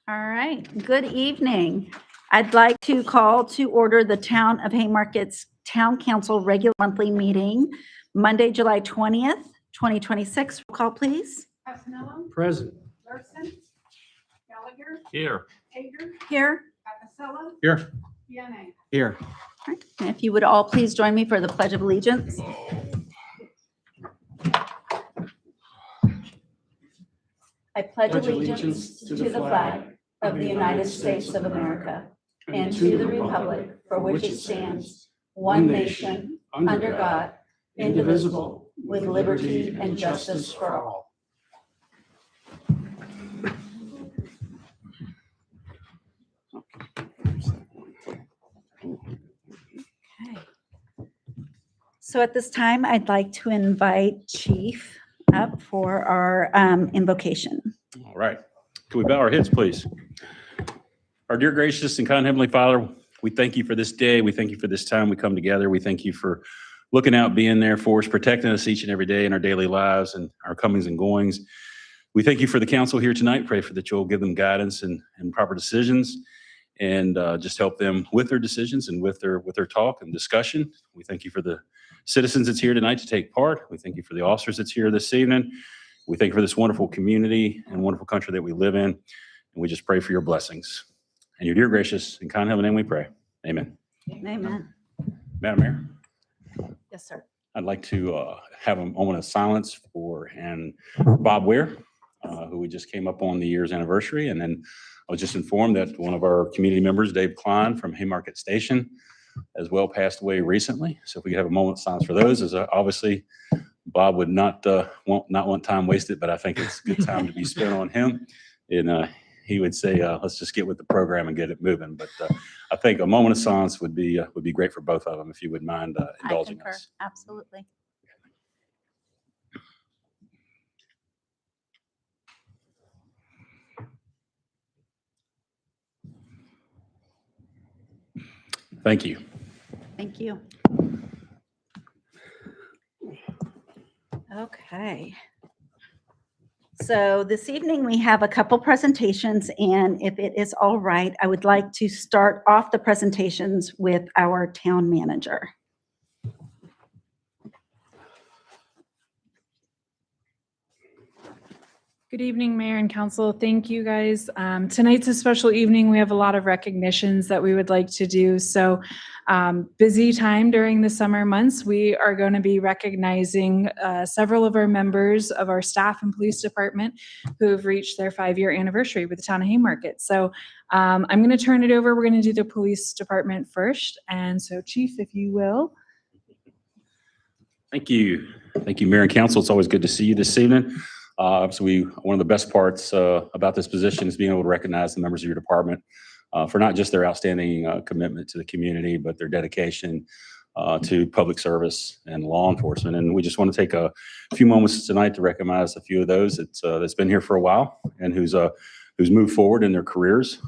All right, good evening. I'd like to call to order the Town of Haymarket's Town Council regular monthly meeting, Monday, July 20th, 2026. Roll call, please. Passanello, Present. Larson, Gallagher, Here. Hager, Here. Apicella, Here. Piana. Here. All right, and if you would all please join me for the Pledge of Allegiance. I pledge allegiance to the flag of the United States of America and to the republic for which it stands, one nation, under God, indivisible, with liberty and justice for all. Okay. So at this time, I'd like to invite Chief up for our invocation. All right. Can we bow our heads, please? Our dear gracious and kind Heavenly Father, we thank you for this day. We thank you for this time we come together. We thank you for looking out, being there for us, protecting us each and every day in our daily lives and our comings and goings. We thank you for the council here tonight. Pray for that you'll give them guidance and proper decisions and just help them with their decisions and with their talk and discussion. We thank you for the citizens that's here tonight to take part. We thank you for the officers that's here this evening. We thank you for this wonderful community and wonderful country that we live in. And we just pray for your blessings. And your dear gracious and kind heavenly name we pray. Amen. Amen. Madam Mayor, Yes, sir. I'd like to have a moment of silence for Bob Ware, who we just came up on the year's anniversary. And then I was just informed that one of our community members, Dave Klein from Haymarket Station, as well passed away recently. So if we could have a moment of silence for those, as obviously Bob would not want time wasted, but I think it's a good time to be spent on him. And he would say, let's just get with the program and get it moving. But I think a moment of silence would be great for both of them, if you would mind indulging I concur. us. Absolutely. Thank you. Thank you. Okay. So this evening we have a couple presentations, and if it is all right, I would like to start off the presentations with our town manager. Good evening, Mayor and Council. Thank you, guys. Tonight's a special evening. We have a lot of recognitions that we would like to do. So busy time during the summer months. We are going to be recognizing several of our members of our staff and police department who have reached their 5-year anniversary with the town of Haymarket. So I'm going to turn it over. We're going to do the police department first. And so, Chief, if you will. Thank you. Thank you, Mayor and Council. It's always good to see you this evening. So one of the best parts about this position is being able to recognize the members of your department for not just their outstanding commitment to the community, but their dedication to public service and law enforcement. And we just want to take a few moments tonight to recognize a few of those that's been here for a while and who's moved forward in their careers.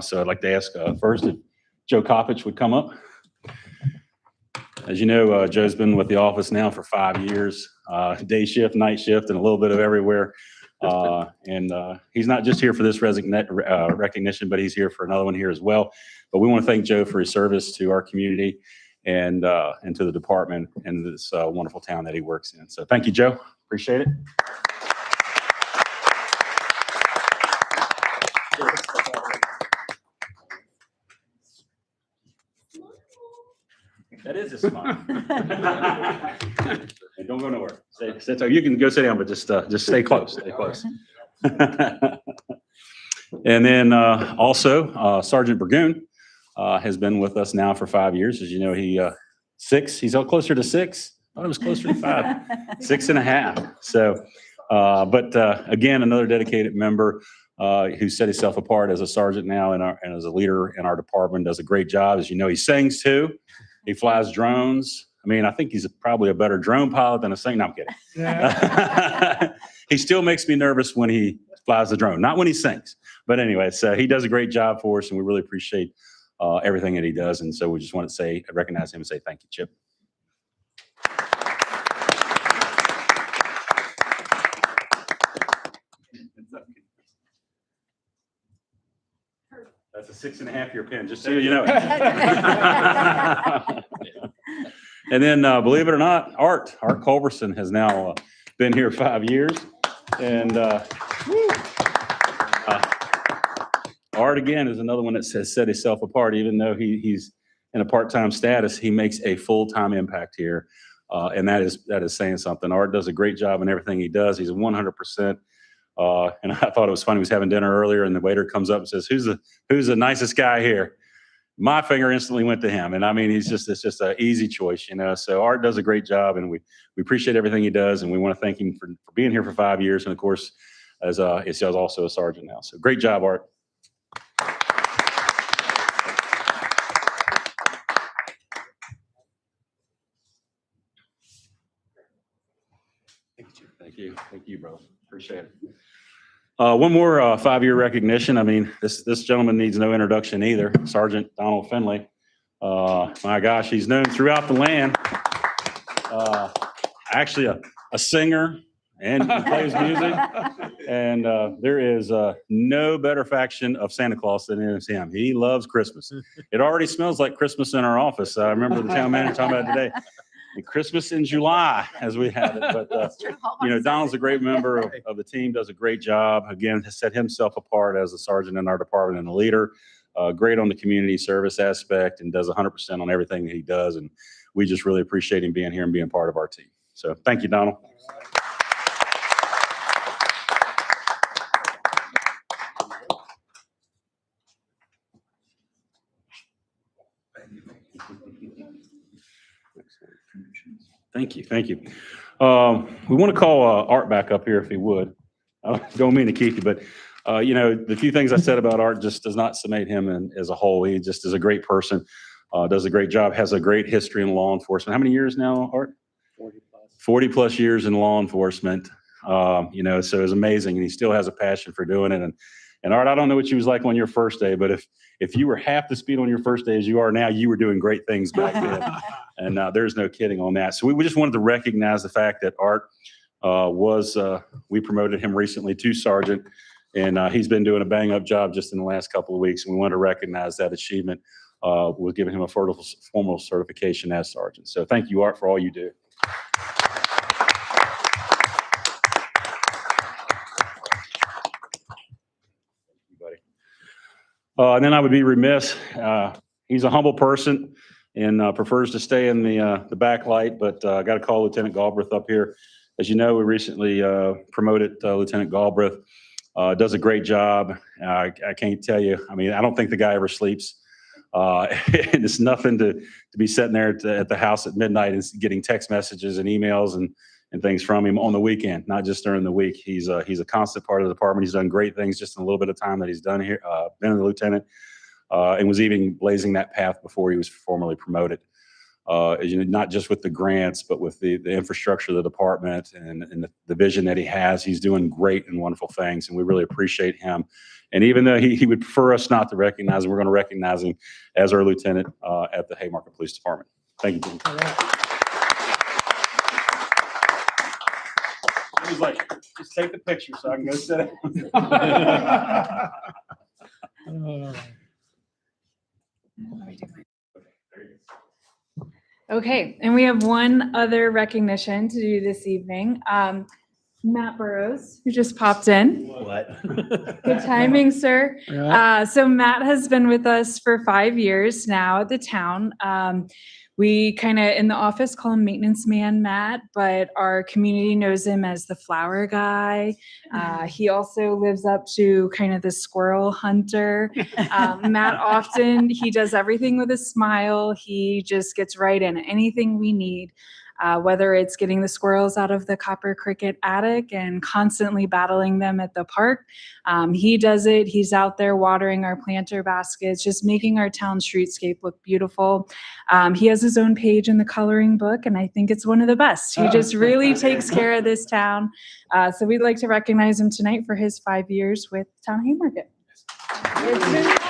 So I'd like to ask first if Joe Coppich would come up. As you know, Joe's been with the office now for 5 years, day shift, night shift, and a little bit of everywhere. And he's not just here for this recognition, but he's here for another one here as well. But we want to thank Joe for his service to our community and to the department and this wonderful town that he works in. So thank you, Joe. Appreciate it. That is a smile. And don't go nowhere. You can go sit down, but just stay close. Stay close. And then also Sergeant Burgoon has been with us now for 5 years. As you know, he's closer to 6. I thought it was closer to 5, 6.5. So, but again, another dedicated member who set himself apart as a sergeant now and as a leader in our department, does a great job. As you know, he sings too. He flies drones. I mean, I think he's probably a better drone pilot than a singer. No, I'm kidding. Yeah. He still makes me nervous when he flies the drone, not when he sings. But anyway, so he does a great job for us, and we really appreciate everything that he does. And so we just want to recognize him and say thank you, Chip. That's a 6.5-year pin, just so you know. And then, believe it or not, Art Culberson has now been here 5 years. And Art, again, is another one that has set himself apart. Even though he's in a part-time status, he makes a full-time impact here. And that is saying something. Art does a great job in everything he does. He's 100%. And I thought it was funny. He was having dinner earlier, and the waiter comes up and says, "Who's the nicest guy here?" My finger instantly went to him. And I mean, it's just an easy choice, you know. So Art does a great job, and we appreciate everything he does, and we want to thank him for being here for 5 years, and of course, as he's also a sergeant now. So great job, Art. Thank you, bro. Appreciate it. One more 5-year recognition. I mean, this gentleman needs no introduction either. Sergeant Donald Finley. My gosh, he's known throughout the land. Actually, a singer, and he plays music. And there is no better faction of Santa Claus than it is him. He loves Christmas. It already smells like Christmas in our office. I remember the town manager talking about it today. And Christmas in July, as we have it. But, you know, Donald's a great member of the team, does a great job. Again, has set himself apart as a sergeant in our department and a leader. Great on the community service aspect, and does 100% on everything that he does. And we just really appreciate him being here and being part of our team. So thank you, Donald. Thank you. We want to call Art back up here if he would. I don't mean to keep you, but you know, the few things I said about Art just does not summate him as a whole. He just is a great person, does a great job, has a great history in law enforcement. How many years now, Art? 40 plus years in law enforcement. You know, so it's amazing, and he still has a passion for doing it. And Art, I don't know what you was like on your first day, but if you were half the speed on your first day as you are now, you were doing great things back then. And there's no kidding on that. So we just wanted to recognize the fact that Art we promoted him recently to sergeant, and he's been doing a bang-up job just in the last couple of weeks. And we want to recognize that achievement with giving him a formal certification as sergeant. So thank you, Art, for all you do. And then I would be remiss. He's a humble person and prefers to stay in the backlight, but I got to call Lieutenant Galbraith up here. As you know, we recently promoted Lieutenant Galbraith. Does a great job. I can't tell you. I mean, I don't think the guy ever sleeps. And it's nothing to be sitting there at the house at midnight and getting text messages and emails and things from him on the weekend, not just during the week. He's a constant part of the department. He's done great things just in a little bit of time that he's done here, been a lieutenant, and was even blazing that path before he was formally promoted. As you know, not just with the grants, but with the infrastructure of the department and the vision that he has. He's doing great and wonderful things, and we really appreciate him. And even though he would prefer us not to recognize him, we're going to recognize him as our lieutenant at the Haymarket Police Department. Thank you, Jim. He was like, just take the picture so I can go sit down. Okay, and we have one other recognition to do this evening. Matt Burrows, who just popped in. What? Good timing, sir. So Matt has been with us for 5 years now at the town. We kind of in the office call him Maintenance Man Matt, but our community knows him as the flower guy. He also lives up to kind of the squirrel hunter. Matt he does everything with a smile. He just gets right in anything we need. Whether it's getting the squirrels out of the Copper Cricket attic and constantly battling them at the park. He does it. He's out there watering our planter baskets, just making our town streetscape look beautiful. He has his own page in the coloring book, and I think it's one of the best. He just really takes care of this town. So we'd like to recognize him tonight for his 5 years with Town Haymarket. It's been 5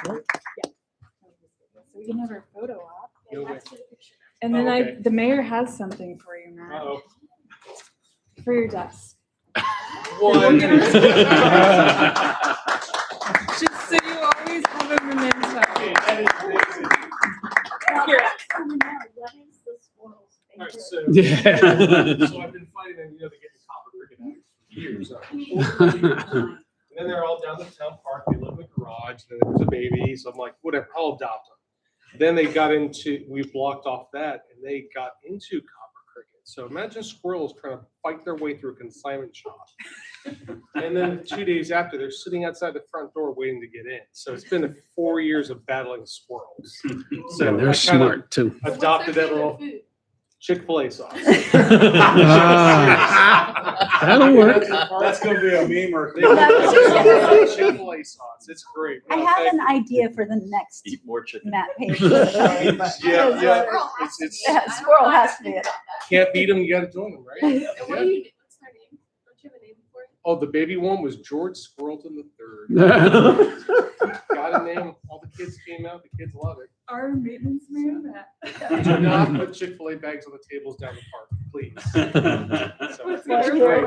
years. We can have our photo op. And then the mayor has something for you, Matt. For your desk. one. Just so you always have a memento. Alright, so I've been fighting them, to get the copper cricket out for years. And then they're all down the town park. They live in the garage. Then there was a baby, so I'm like, whatever, I'll adopt them. Then they got into, we blocked off that, and they got into copper cricket. So imagine squirrels trying to fight their way through a consignment shop. And then 2 days after, they're sitting outside the front door waiting to get in. So it's been 4 years of battling squirrels. So And I they're kinda smart too. adopted that little Chick-fil-A sauce. That'll work. That's gonna be a meme or. Chick-fil-A sauce. It's great. I No, have thank an you. idea for the next Eat more chicken. map page. Yeah. Squirrel has to be it. Can't beat them, you gotta join them, right? And what do you, what's their name? Don't you have a name for it? Oh, the baby one was George Squirrelton III. Got a name, all the kids came out, the kids love it. Our maintenance man, Matt. Do not put Chick-fil-A bags on the tables down the park, please. So, it's Well, great.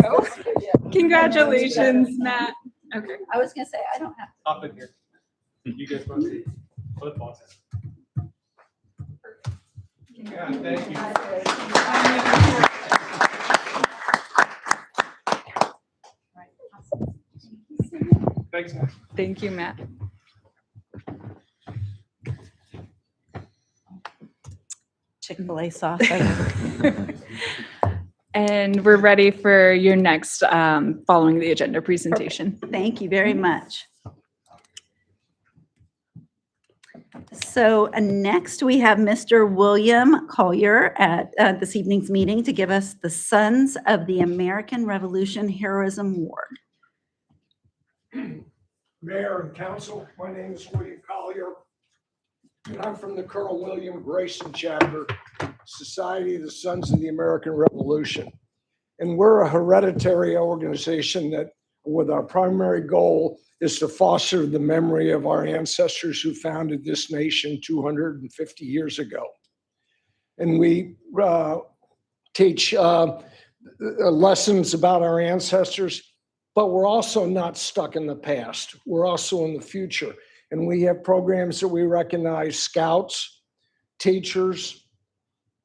Congratulations, Matt. Okay. I was gonna say, I don't have. Hop in here. You guys want to? Put boss. Yeah, thank you. Thanks, man. Thank you, Matt. Chick-fil-A sauce. And we're ready for your next following the agenda presentation. Thank you very much. So next we have Mr. William Collier at this evening's meeting to give us the Sons of the American Revolution Heroism Award. Mayor and council, my name is William Collier, and I'm from the Colonel William Grayson chapter, Society of the Sons of the American Revolution. And we're a hereditary organization that, with our primary goal, is to foster the memory of our ancestors who founded this nation 250 years ago. And we teach lessons about our ancestors, but we're also not stuck in the past. We're also in the future. And we have programs that we recognize scouts, teachers,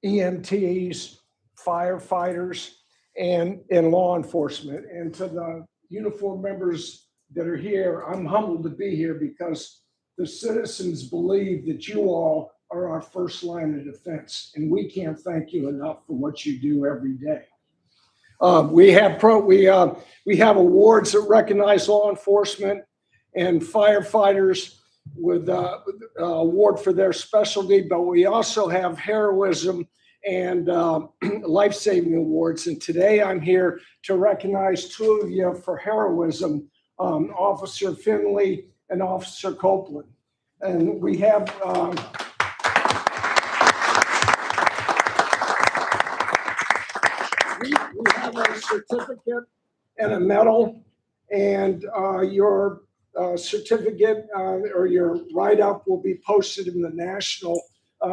EMTs, firefighters, and law enforcement. And to the uniformed members that are here, I'm humbled to be here because the citizens believe that you all are our first line of defense. And we can't thank you enough for what you do every day. We have awards that recognize law enforcement and firefighters with award for their specialty, but we also have heroism and life-saving awards. And today I'm here to recognize two of you for heroism, Officer Finley and Officer Copeland. And we have we have a certificate and a medal, and your certificate or your write-up will be posted in the National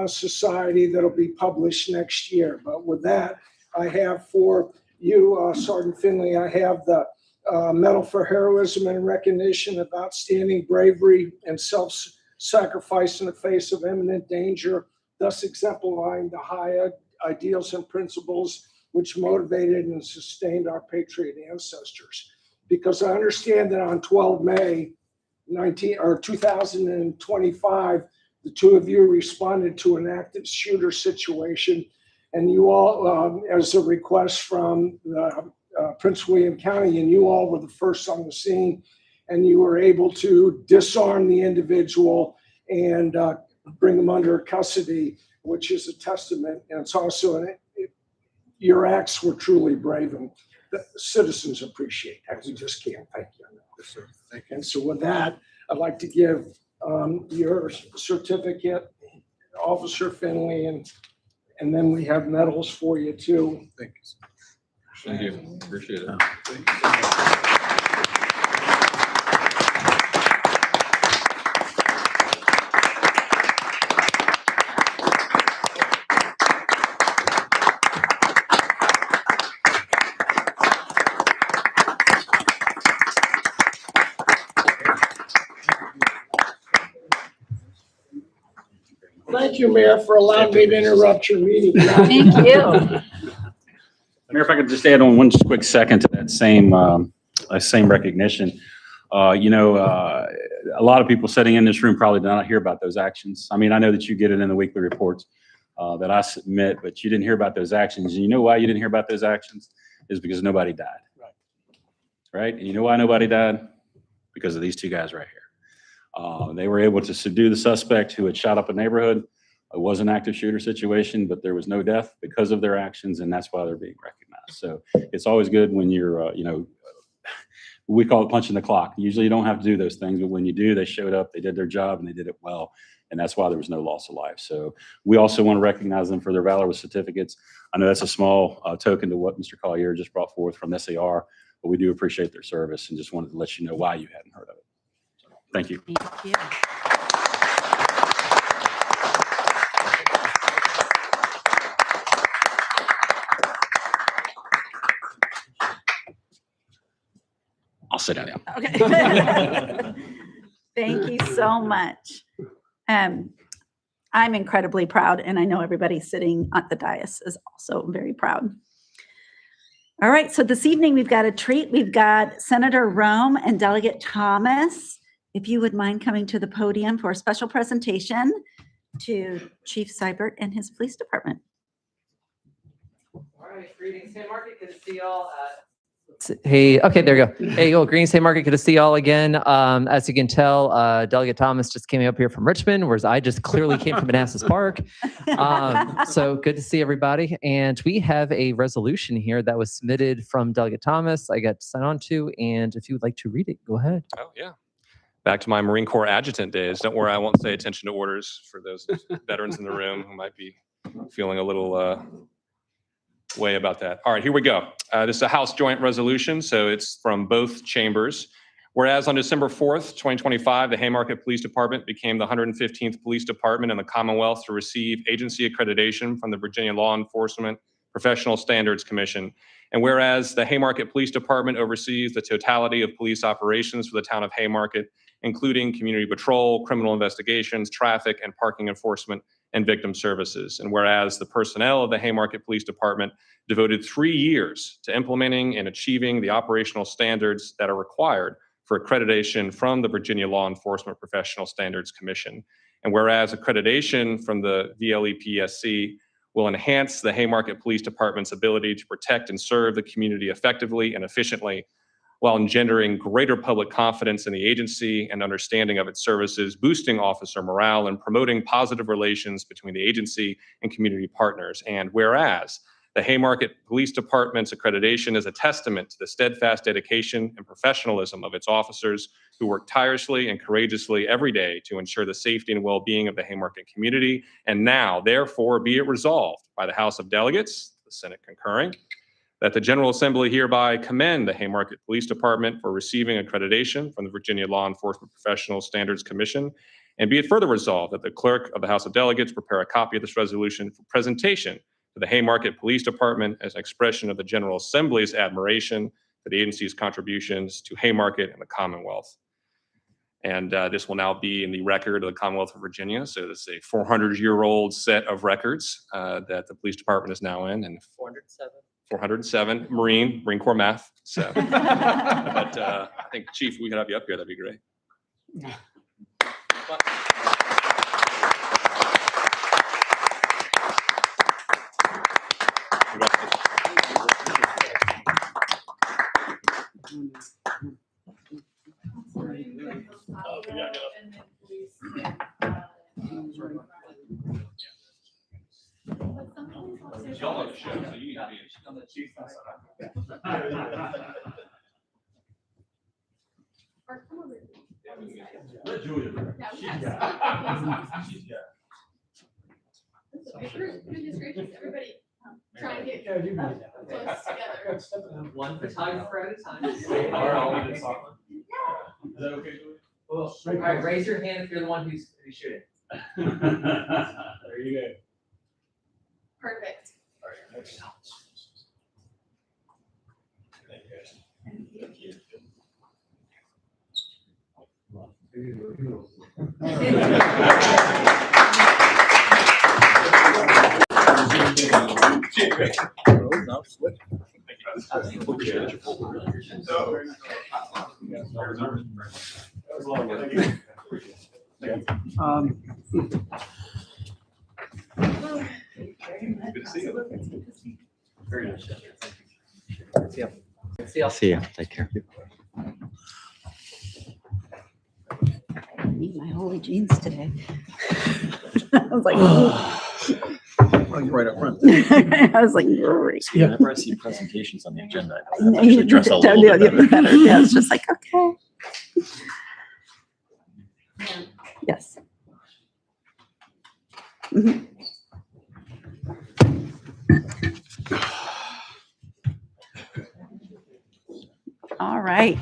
Society that'll be published next year. But with that, I have for you, Sergeant Finley, I have the Medal for Heroism and Recognition of Outstanding Bravery and Self-Sacrifice in the face of imminent danger, thus exemplifying the high ideals and principles which motivated and sustained our patriot ancestors. Because I understand that on 12 May 2025, the two of you responded to an active shooter situation, and you all, as a request from Prince William County, and you all were the first on the scene, and you were able to disarm the individual and bring them under custody, which is a testament, and it's also your acts were truly brave, and the citizens appreciate that. We just can't thank you enough. And so with that, I'd like to give your certificate, Officer Finley, and then we have medals for you too. Thank you. Thank you. Appreciate it. Thank you, Mayor, for allowing me to interrupt your meeting. Thank you. Mayor, if I could just add on one just quick second to that same recognition. A lot of people sitting in this room probably did not hear about those actions. I mean, I know that you get it in the weekly reports that I submit, but you didn't hear about those actions. And you know why you didn't hear about those actions? Is because nobody died. Right? And you know why nobody died? Because of these two guys right here. They were able to subdue the suspect who had shot up a neighborhood. It was an active shooter situation, but there was no death because of their actions, and that's why they're being recognized. So it's always good when you're, we call it punching the clock. Usually you don't have to do those things, but when you do, they showed up, they did their job, and they did it well. And that's why there was no loss of life. So we also want to recognize them for their valor with certificates. I know that's a small token to what Mr. Collier just brought forth from SAR, but we do appreciate their service and just wanted to let you know why you hadn't heard of it. So, thank you. Thank you. I'll sit down now. Okay. Thank you so much. I'm incredibly proud, and I know everybody sitting at the dais is also very proud. All right, so this evening we've got a treat. We've got Senator Rome and Delegate Thomas. If you would mind coming to the podium for a special presentation to Chief Seibert and his police department. All right, greetings, Haymarket. Good to see y'all. Hey, okay, there you go. Hey, greetings, Haymarket. Good to see y'all again. As you can tell, Delegate Thomas just came up here from Richmond, whereas I just clearly came from Manassas Park. So good to see everybody. And we have a resolution here that was submitted from Delegate Thomas. I got to sign on to, and if you would like to read it, go ahead. Oh, yeah. Back to my Marine Corps adjutant days. Don't worry, I won't say attention to orders for those veterans in the room who might be feeling a little way about that. All right, here we go. This is a House joint resolution, so it's from both chambers. Whereas on December 4th, 2025, the Haymarket Police Department became the 115th police department in the Commonwealth to receive agency accreditation from the Virginia Law Enforcement Professional Standards Commission. And whereas the Haymarket Police Department oversees the totality of police operations for the town of Haymarket, including community patrol, criminal investigations, traffic and parking enforcement, and victim services. And whereas the personnel of the Haymarket Police Department devoted 3 years to implementing and achieving the operational standards that are required for accreditation from the Virginia Law Enforcement Professional Standards Commission. And whereas accreditation from the VLEPSC will enhance the Haymarket Police Department's ability to protect and serve the community effectively and efficiently, while engendering greater public confidence in the agency and understanding of its services, boosting officer morale, and promoting positive relations between the agency and community partners. And whereas the Haymarket Police Department's accreditation is a testament to the steadfast dedication and professionalism of its officers who work tirelessly and courageously every day to ensure the safety and well-being of the Haymarket community. And now, therefore, be it resolved by the House of Delegates, the Senate concurring, that the General Assembly hereby commend the Haymarket Police Department for receiving accreditation from the Virginia Law Enforcement Professional Standards Commission. And be it further resolved that the Clerk of the House of Delegates prepare a copy of this resolution for presentation to the Haymarket Police Department as an expression of the General Assembly's admiration for the agency's contributions to Haymarket and the Commonwealth. And this will now be in the record of the Commonwealth of Virginia. So this is a 400-year-old set of records that the police department is now in. And 407 Marine Corps math. So, but I think Chief, we could have you up here. That'd be great. Y'all have a show, so you need to be on the chief. Let Julia. Goodness gracious, everybody, try and get close together. One photographer at a time. Is that okay, Julia? Well, all right, raise your hand if you're the one who's shooting. There you go. Perfect. Good to see you. Very nice. See y'all. See ya. Take care. I need my holy jeans today. I was like, ooh. Oh, you're right up front. I was like, great. Whenever I see presentations on the agenda, I No, actually you dress a don't little do bit it better. better. Yeah, it's just like, okay. Yes. Mhm. All right.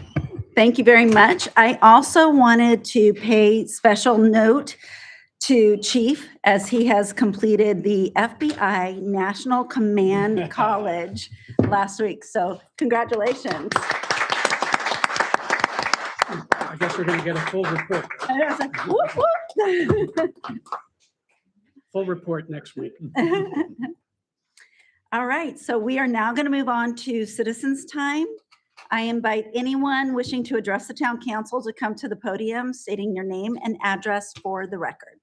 Thank you very much. I also wanted to pay special note to Chief as he has completed the FBI National Command College last week. So congratulations. I guess we're gonna get a full report, And I was like, whoop, whoop. full report next week. All right, so we are now going to move on to citizens' time. I invite anyone wishing to address the town council to come to the podium, stating your name and address for the record.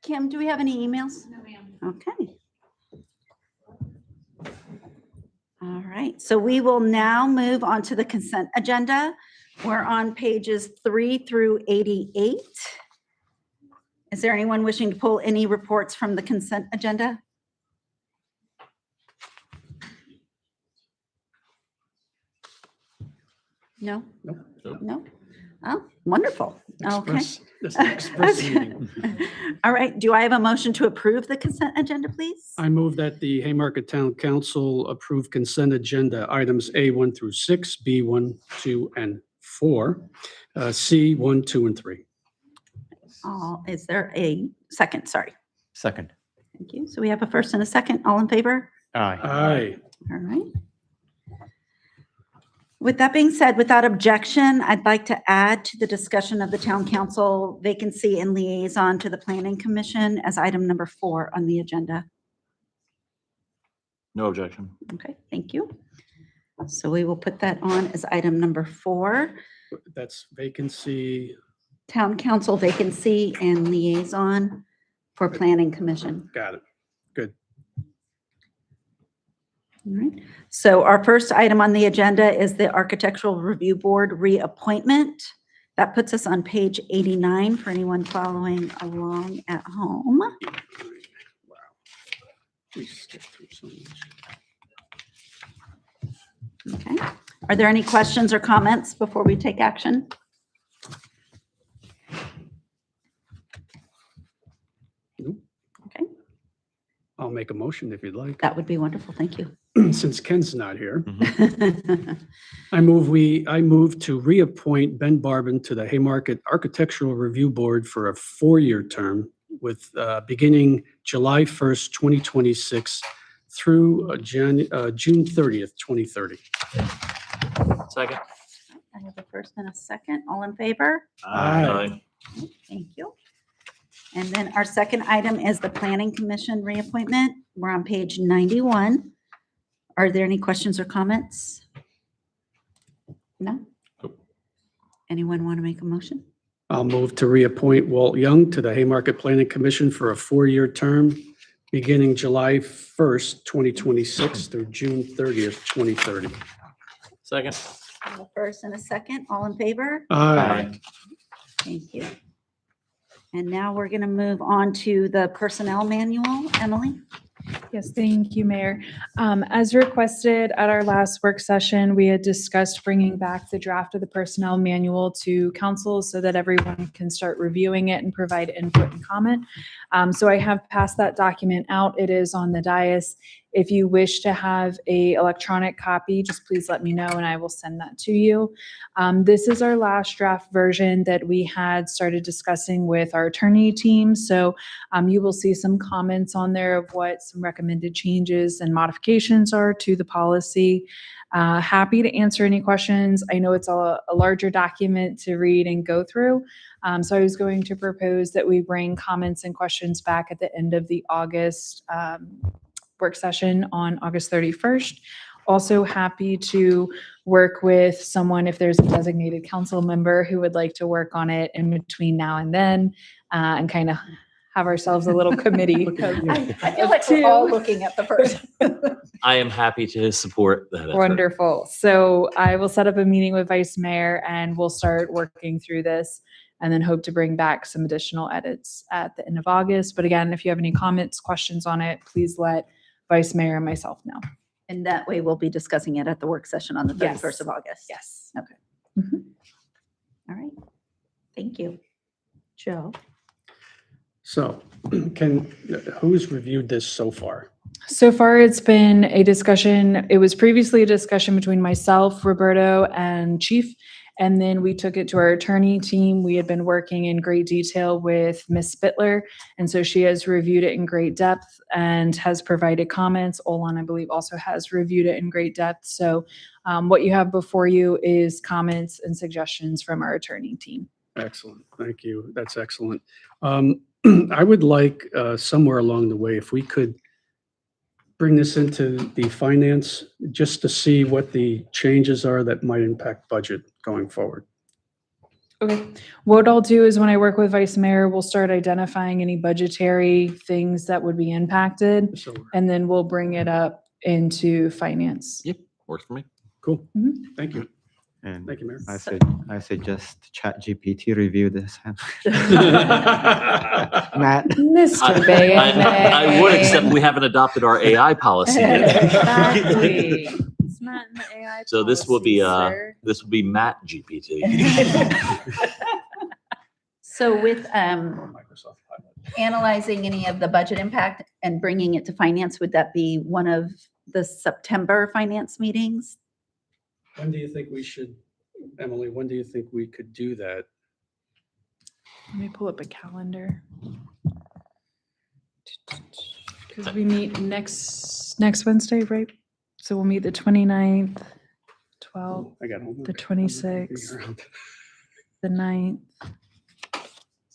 Kim, do we have any emails? No, ma'am. Okay. All right, so we will now move on to the consent agenda. We're on pages 3 through 88. Is there anyone wishing to pull any reports from the consent agenda? No? Nope. No? Oh, wonderful. Okay. Express- This is an express meeting. All right, do I have a motion to approve the consent agenda, please? I move that the Haymarket Town Council approve consent agenda items A1 through 6, B1, 2, and 4, C 1, 2, and 3. Is there a second? Sorry. Second. Thank you. So we have a first and a second. All in favor? Aye. Aye. All right. With that being said, without objection, I'd like to add to the discussion of the town council vacancy and liaison to the planning commission as item number 4 on the agenda. No objection. Okay, thank you. So we will put that on as item number 4, That's vacancy. town council vacancy and liaison for planning commission. Got it. Good. All right. So our first item on the agenda is the Architectural Review Board reappointment. That puts us on page 89 for anyone following along at home. Wow. We skipped through so much. Okay. Are there any questions or comments before we take action? Nope. Okay, I'll make a motion if you'd like. that would be wonderful. Thank you. Since Ken's not here, I move to reappoint Ben Barban to the Haymarket Architectural Review Board for a 4-year term with beginning July 1st, 2026 through June 30th, 2030. Second. I have a first and a second. All in favor? Aye. Thank you. And then our second item is the Planning Commission reappointment. We're on page 91. Are there any questions or comments? No? Nope. Anyone want to make a motion? I'll move to reappoint Walt Young to the Haymarket Planning Commission for a 4-year term beginning July 1st, 2026 through June 30th, 2030. Second. I have a first and a second. All in favor? Aye. Thank you. And now we're going to move on to the personnel manual. Emily? Yes, thank you, Mayor. As requested at our last work session, we had discussed bringing back the draft of the personnel manual to council so that everyone can start reviewing it and provide input and comment. So I have passed that document out. It is on the dais. If you wish to have a electronic copy, just please let me know and I will send that to you. This is our last draft version that we had started discussing with our attorney team. So you will see some comments on there of what some recommended changes and modifications are to the policy. Happy to answer any questions. I know it's a larger document to read and go through. So I was going to propose that we bring comments and questions back at the end of the August work session on August 31st. Also happy to work with someone if there's a designated council member who would like to work on it in between now and then, and kind of have ourselves a little committee. I feel like we're all looking at the person. I am happy to support that effort. Wonderful. So I will set up a meeting with Vice Mayor and we'll start working through this and then hope to bring back some additional edits at the end of August. But again, if you have any comments, questions on it, please let Vice Mayor and myself know. And that way we'll be discussing it at the work session on the Yes. 31st of August. Yes. Okay. All right. Thank you. Joe? So who's reviewed this so far? So far, it's been a discussion. It was previously a discussion between myself, Roberto, and Chief. And then we took it to our attorney team. We had been working in great detail with Ms. Spittler. And so she has reviewed it in great depth and has provided comments. Olan, I believe, also has reviewed it in great depth. So what you have before you is comments and suggestions from our attorney team. Excellent. Thank you. That's excellent. I would like somewhere along the way, if we could bring this into the finance, just to see what the changes are that might impact budget going forward. Okay. What I'll do is when I work with Vice Mayor, we'll start identifying any budgetary things that would be impacted, So, and then we'll bring it up into finance. Yep, works for me. cool. Mhm. Thank you. And Thank you, Mayor. I suggest ChatGPT review this. Matt, Mr. Bay. I would, except we haven't adopted our AI policy yet. Exactly. It's not in the AI So this will be, policy, sir. This will be Matt GPT. So with Microsoft Pilot. analyzing any of the budget impact and bringing it to finance, would that be one of the September finance meetings? When do you think we should, Emily, when do you think we could do that? Let me pull up a calendar. Because we meet next Wednesday, right? So we'll meet the 29th, 12th, I got homework. the 26th. the 9th,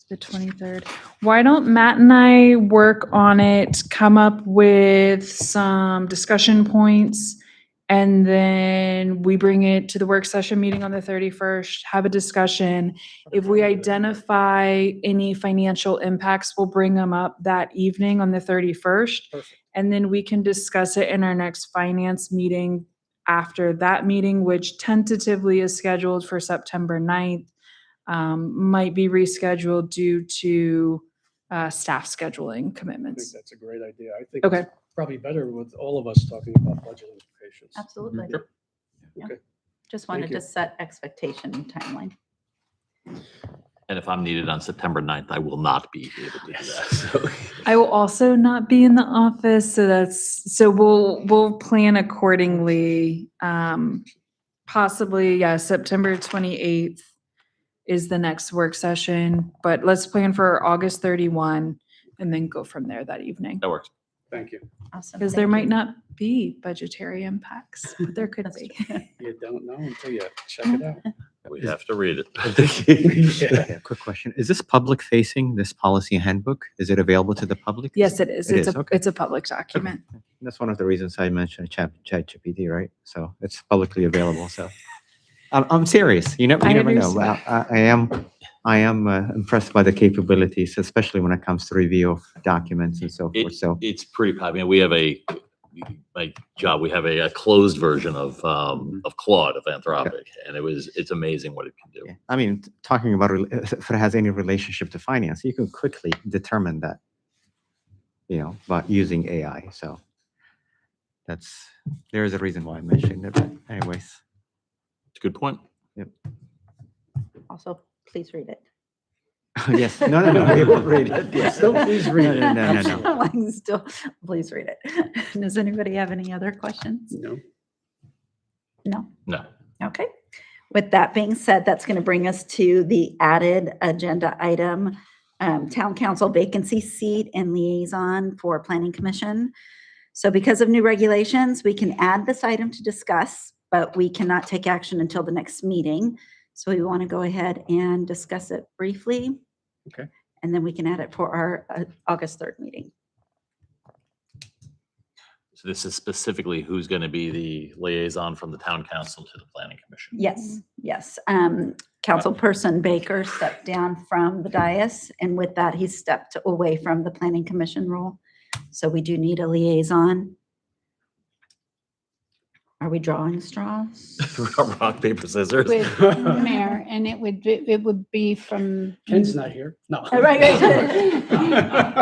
the 23rd. Why don't Matt and I work on it, come up with some discussion points, and then we bring it to the work session meeting on the 31st, have a discussion. If we identify any financial impacts, we'll bring them up that evening on the 31st. Perfect. And then we can discuss it in our next finance meeting after that meeting, which tentatively is scheduled for September 9th. Might be rescheduled due to staff scheduling I think commitments. that's a great idea. I think Okay. it's probably better with all of us talking about budget implications. Absolutely. Sure. Yeah. Okay. Just wanted Thank you. to set expectation and timeline. And if I'm needed on September 9th, I will not be able to do that. So. I will also not be in the office, so we'll plan accordingly. Possibly, September 28th is the next work session, but let's plan for August 31 and then go from there that evening. That works. Thank you. Awesome. Because there Thank might you. not be budgetary impacts, but there could That's be. true. You don't know until you check it out. We have to read it. Yeah. yeah, quick question. Is this public facing, this policy handbook? Is it available to the public? Yes, it is. It It's is, a okay. it's a public document. That's one of the reasons I mentioned ChatGPT, right? So it's publicly available. So I'm serious. You I never know. understand. But I am impressed by the capabilities, especially when it comes to review of documents and so forth. So It's pretty, I mean, we have my job, we have a closed version of Claude, of Anthropic, and it's amazing what it can do. yeah. I mean, talking about if it has any relationship to finance, you can quickly determine that, by using AI. So there's a reason why I mentioned it. But anyways, It's a good point. Also, please read it. Yes, no, we will read it, yes. Still, please read it. No. Like, still, please read it. Does anybody have any other questions? No. No? No. Okay. With that being said, that's going to bring us to the added agenda item, Town Council vacancy seat and liaison for Planning Commission. So because of new regulations, we can add this item to discuss, but we cannot take action until the next meeting. So we want to go ahead and discuss it briefly. Okay. And then we can add it for our August 3rd meeting. So this is specifically who's going to be the liaison from the town council to the planning commission. Yes, yes. Councilperson Baker stepped down from the dais, and with that, he stepped away from the Planning Commission role. So we do need a liaison. Are we drawing straws? Rock, paper, scissors. With Mayor, and it would be from. Ken's not here. No. Right.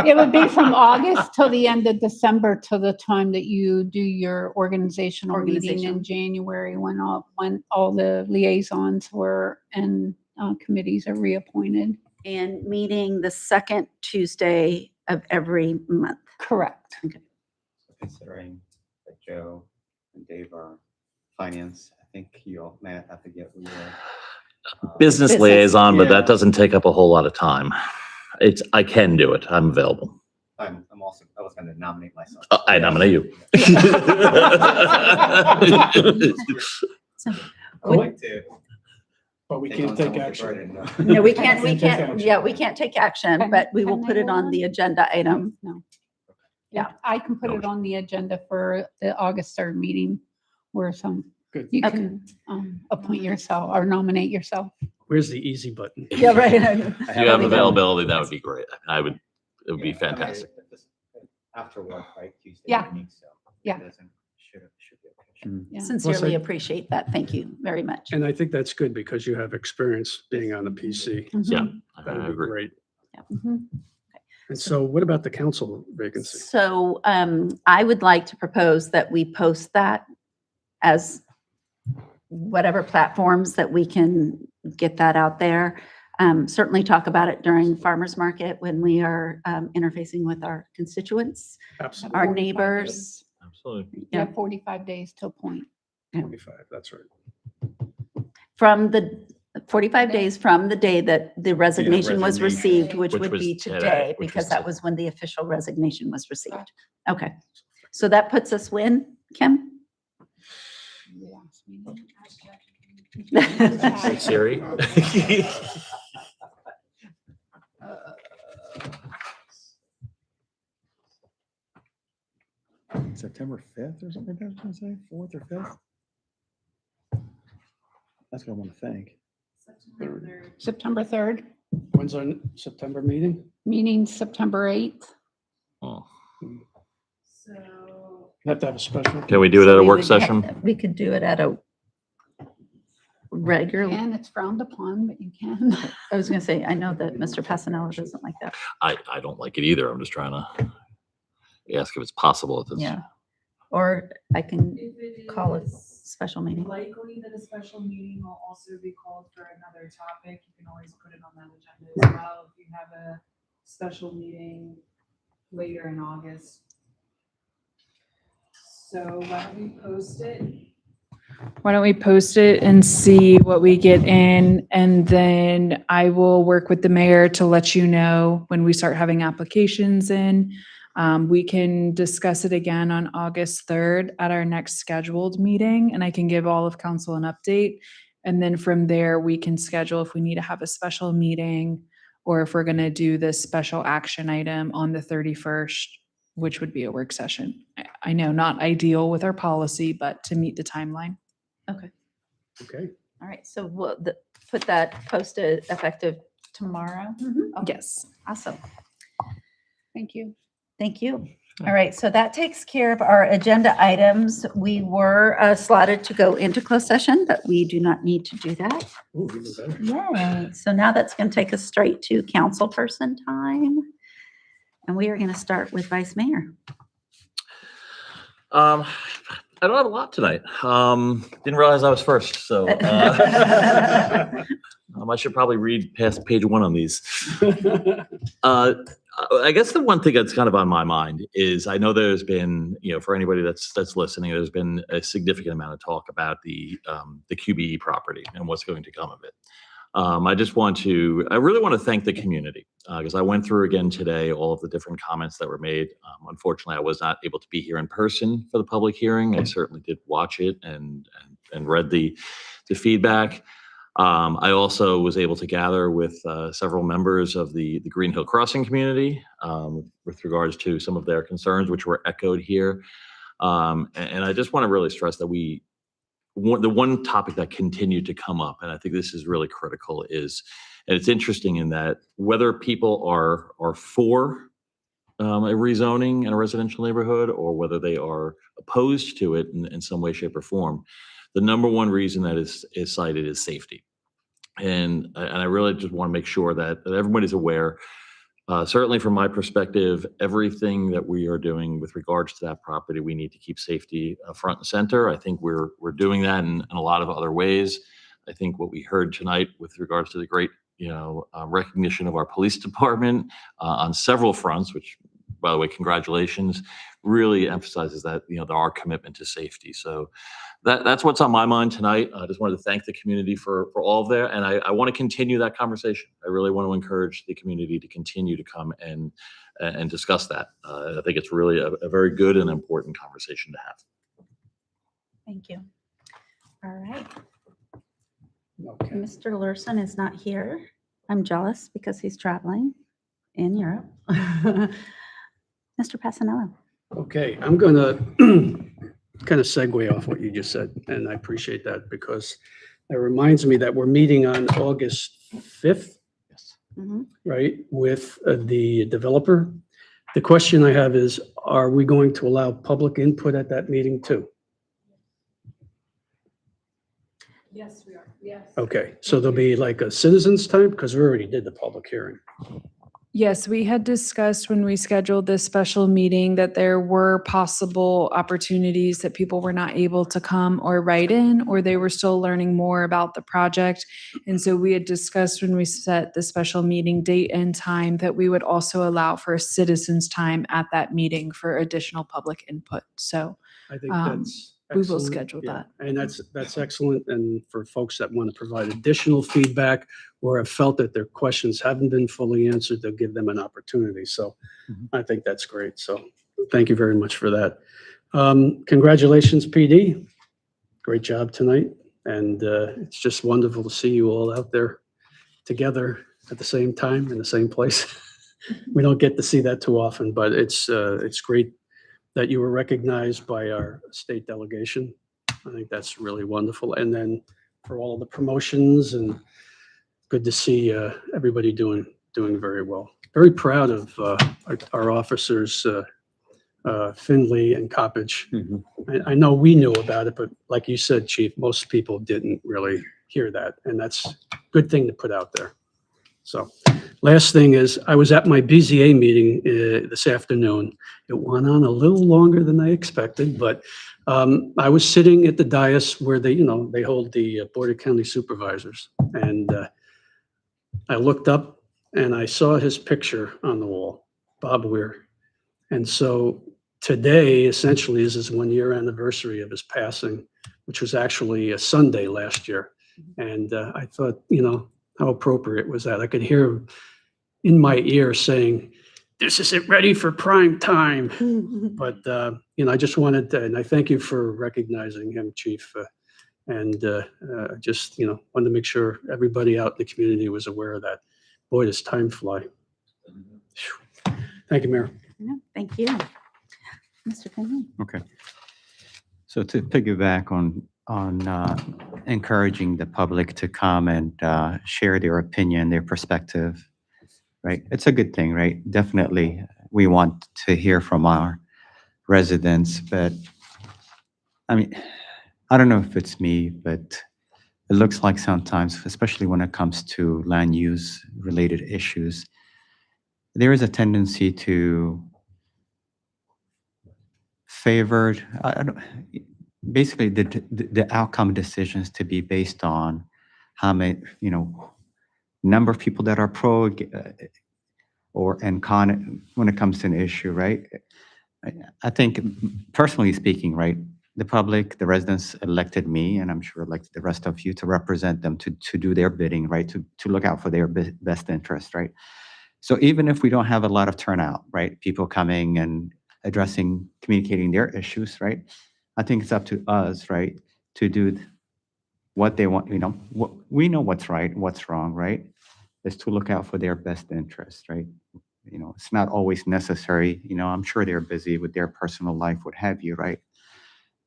It would be from August till the end of December, till the time that you do your organizational meeting Organization. in January, when all the liaisons were and committees are reappointed. And meeting the second Tuesday of every month. Correct. Considering that Joe and Dave are finance, I think you all may have to get your. Business Business. liaison, but Yeah. that doesn't take up a whole lot of time. I can do it. I'm available. I was going to nominate myself. I nominate you. So, I would like to. But we take can't on take some of the action. burden. no, we Can't take can't, action. yeah, we can't take action, but we will Can put they it go on on? the agenda item. No. Yeah. I can put it on the agenda for the August 3rd meeting where Good. you Okay. can appoint yourself or nominate yourself. Where's the easy button? Yeah, right. If you have availability, that would be great. It would be fantastic. After work, right? Tuesday Yeah. evening, so. Yeah. Should be okay. Yeah. Sincerely Plus, appreciate that. Thank you very much. And I think that's good because you have experience being on the PC. Yeah, That I would be agree. great. Mhm. And so what about the council vacancy? So I would like to propose that we post that as whatever platforms that we can get that out there. Certainly talk about it during farmers market when we are interfacing with our constituents, Absolutely. our neighbors. Absolutely. You have 45 days to appoint. 25, that's right. From the 45 days from the day that the resignation was resignation. received, which Which would was be today, today, which because was that was when the official resignation was received. Okay. So that puts us when, Kim? Hey, Siri. September 5th or something like that, I was gonna say, 4th or 5th? That's what I want to think. September 3rd, When's our September meeting? meeting September 8th. Oh. We have to have a special. Can we do it at a We work would session? We could do it at a regular, And it's frowned upon, but you can. I was gonna say, I know that Mr. Passanello doesn't like that. I don't like it either. I'm just trying to ask if it's possible. If it's, Yeah. Or I can If it call a is special meeting. likely that a special meeting will also be called for another topic, you can always put it on that agenda as well. If you have a special meeting later in August. So why don't we post it? Why don't we post it and see what we get in? And then I will work with the mayor to let you know when we start having applications in. We can discuss it again on August 3rd at our next scheduled meeting, and I can give all of council an update. And then from there, we can schedule if we need to have a special meeting or if we're going to do this special action item on the 31st, which would be a work session. I know not ideal with our policy, but to meet the timeline. Okay. Okay. All right. So we'll put that posted effective tomorrow. Okay. Yes. Awesome. Thank you. Thank you. All right, so that takes care of our agenda items. We were slotted to go into closed session, but we do not need to do that. Ooh, even better. Yay. So now that's going to take us straight to council person time. And we are going to start with Vice Mayor. I I don't have a lot tonight. Didn't realize I was first, so I should probably read past page 1 on these. I guess the one thing that's kind of on my mind is I know there's been, for anybody that's listening, there's been a significant amount of talk about the QBE property and what's going to come of it. I really want to thank the community because I went through again today all of the different comments that were made. Unfortunately, I was not able to be here in person for the public hearing. I certainly did watch it and read the feedback. I also was able to gather with several members of the Green Hill Crossing community with regards to some of their concerns, which were echoed here. And I just want to really stress that the one topic that continued to come up, and I think this is really critical, is, and it's interesting in that whether people are for a rezoning in a residential neighborhood or whether they are opposed to it in some way, shape, or form, the number one reason that is cited is safety. And I really just want to make sure that everybody's aware. Certainly from my perspective, everything that we are doing with regards to that property, we need to keep safety front and center. I think we're doing that in a lot of other ways. I think what we heard tonight with regards to the great recognition of our police department on several fronts, which, by the way, congratulations, really emphasizes that our commitment to safety. So that's what's on my mind tonight. I just wanted to thank the community for all of that, and I want to continue that conversation. I really want to encourage the community to continue to come and discuss that. I think it's really a very good and important conversation to have. Thank you. All right. Okay. Mr. Lurson is not here. I'm jealous because he's traveling in Europe. Mr. Passanello. Okay, I'm going to kind of segue off what you just said, and I appreciate that because it reminds me that we're meeting on August 5th, right, with the developer. The question I have is, are we going to allow public input at that meeting too? Yes, we are. Yes. Okay, so there'll be like a citizens time because we already did the public hearing. Yes, we had discussed when we scheduled this special meeting that there were possible opportunities that people were not able to come or write in, or they were still learning more about the project. And so we had discussed when we set the special meeting date and time that we would also allow for a citizens time at that meeting for additional public input. So I think that's we will excellent. schedule Yeah, that. and that's excellent. And for folks that want to provide additional feedback or have felt that their questions haven't been fully answered, they'll give them an opportunity. So I think that's great. So thank you very much for that. Congratulations, PD. Great job tonight. And it's just wonderful to see you all out there together at the same time in the same place. We don't get to see that too often, but it's great that you were recognized by our state delegation. I think that's really wonderful. And then for all of the promotions, and good to see everybody doing very well. Very proud of our officers, Finley and Coppage. I know we knew about it, but like you said, Chief, most people didn't really hear that. And that's a good thing to put out there. So last thing is, I was at my BZA meeting this afternoon. It went on a little longer than I expected, but I was sitting at the dais where they hold the Board of County Supervisors. And I looked up and I saw his picture on the wall, Bob Weir. And so today essentially is his 1-year anniversary of his passing, which was actually a Sunday last year. And I thought, how appropriate was that? I could hear him in my ear saying, "This isn't ready for prime time." But, I just wanted to, and I thank you for recognizing him, Chief. And just, wanted to make sure everybody out in the community was aware of that. Boy, does time fly. Thank you, Mayor. No, thank you. Mr. Finley. Okay. So to piggyback on encouraging the public to come and share their opinion, their perspective, right? It's a good thing, right? Definitely, we want to hear from our residents, but I mean, I don't know if it's me, but it looks like sometimes, especially when it comes to land use related issues, there is a tendency to favor basically the outcome decisions to be based on how many, number of people that are pro or and con when it comes to an issue, right? I think personally speaking, right, the public, the residents elected me, and I'm sure elected the rest of you to represent them, to do their bidding, right, to look out for their best interest, right? So even if we don't have a lot of turnout, right, people coming and addressing, communicating their issues, right, I think it's up to us, right, to do what they want, we know what's right, what's wrong, right, is to look out for their best interest, right? It's not always necessary, I'm sure they're busy with their personal life, what have you, right?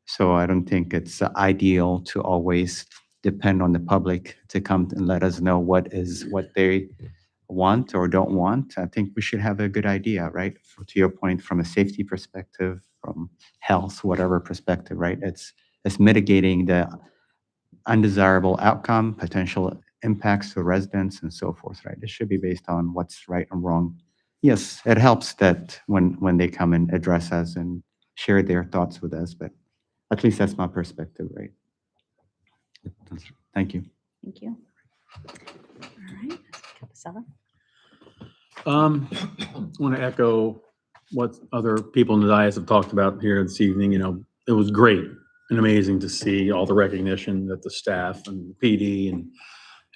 So I don't think it's ideal to always depend on the public to come and let us know what they want or don't want. I think we should have a good idea, right? To your point, from a safety perspective, from health, whatever perspective, right? It's mitigating the undesirable outcome, potential impacts to residents and so forth, right? It should be based on what's right and wrong. Yes, it helps that when they come and address us and share their thoughts with us, but at least that's my perspective, right? Thank you. Thank you. All right. Capicella? I want to echo what other people in the dais have talked about here this evening. It was great and amazing to see all the recognition that the staff and PD and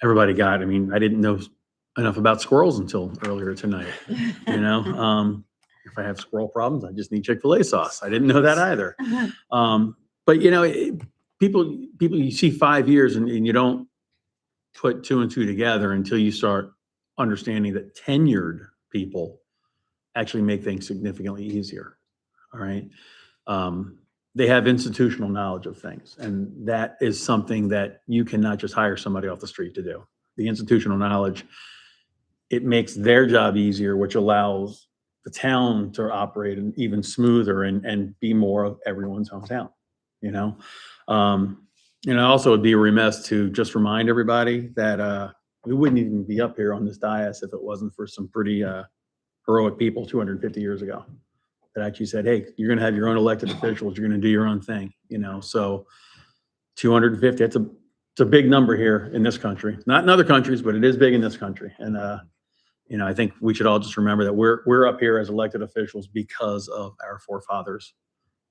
everybody got. I mean, I didn't know enough about squirrels until earlier tonight. If I have squirrel problems, I just need Chick-fil-A sauce. I didn't know that either. But people, you see 5 years and you don't put 2 and 2 together until you start understanding that tenured people actually make things significantly easier. All right. They have institutional knowledge of things, and that is something that you cannot just hire somebody off the street to do. The institutional knowledge, it makes their job easier, which allows the town to operate even smoother and be more of everyone's hometown. Also would be remiss to just remind everybody that we wouldn't even be up here on this dais if it wasn't for some pretty heroic people 250 years ago that actually said, hey, you're going to have your own elected officials, you're going to do your own thing. So 250, it's a big number here in this country, not in other countries, but it is big in this country. And I think we should all just remember that we're up here as elected officials because of our forefathers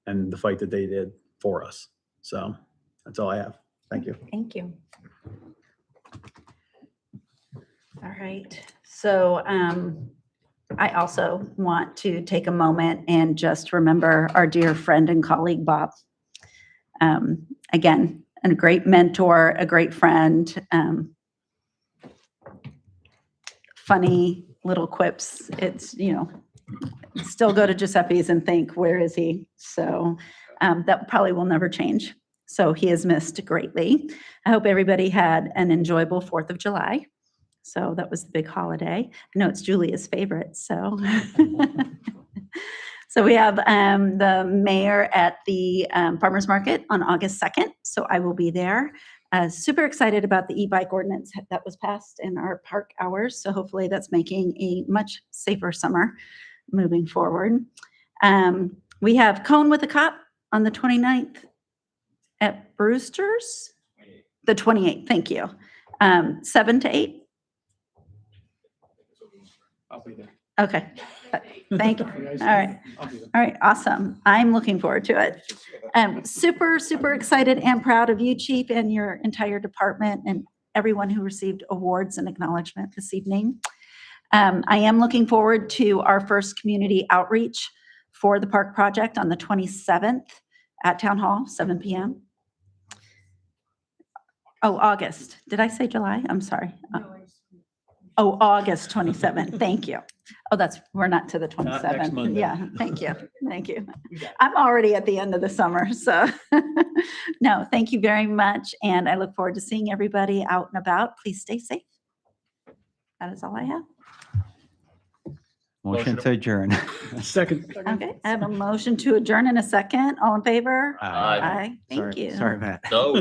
and the fight that they did for us. So that's all I have. Thank you. Thank you. All right. So I also want to take a moment and just remember our dear friend and colleague, Bob. Again, a great mentor, a great friend, funny little quips. It's, still go to Giuseppe's and think, where is he? So that probably will never change. So he is missed greatly. I hope everybody had an enjoyable 4th of July. So that was the big holiday. I know it's Julia's favorite, so. So we have the mayor at the farmer's market on August 2nd. So I will be there. Super excited about the e-bike ordinance that was passed in our park hours. So hopefully that's making a much safer summer moving forward. We have Cone with a Cop on the 29th at Brewster's. The 28th, thank you. 7 to 8. I'll be there. Okay, thank you. All right, awesome. I'm looking forward to it. Super, super excited and proud of you, Chief, and your entire department and everyone who received awards and acknowledgement this evening. I am looking forward to our first community outreach for the park project on the 27th at Town Hall, 7 p.m. Oh, August. Did I say July? I'm sorry. Oh, August 27th. Thank you. Oh, we're not to the 27th. Not next Monday. Yeah, thank you. Thank you. I'm already at the end of the summer, so no, thank you very much. And I look forward to seeing everybody out and about. Please stay safe. That is all I have. Motion to adjourn. Second. Okay, I have a motion to adjourn in a second. All in favor? Aye. Thank you. Sorry, Matt. No.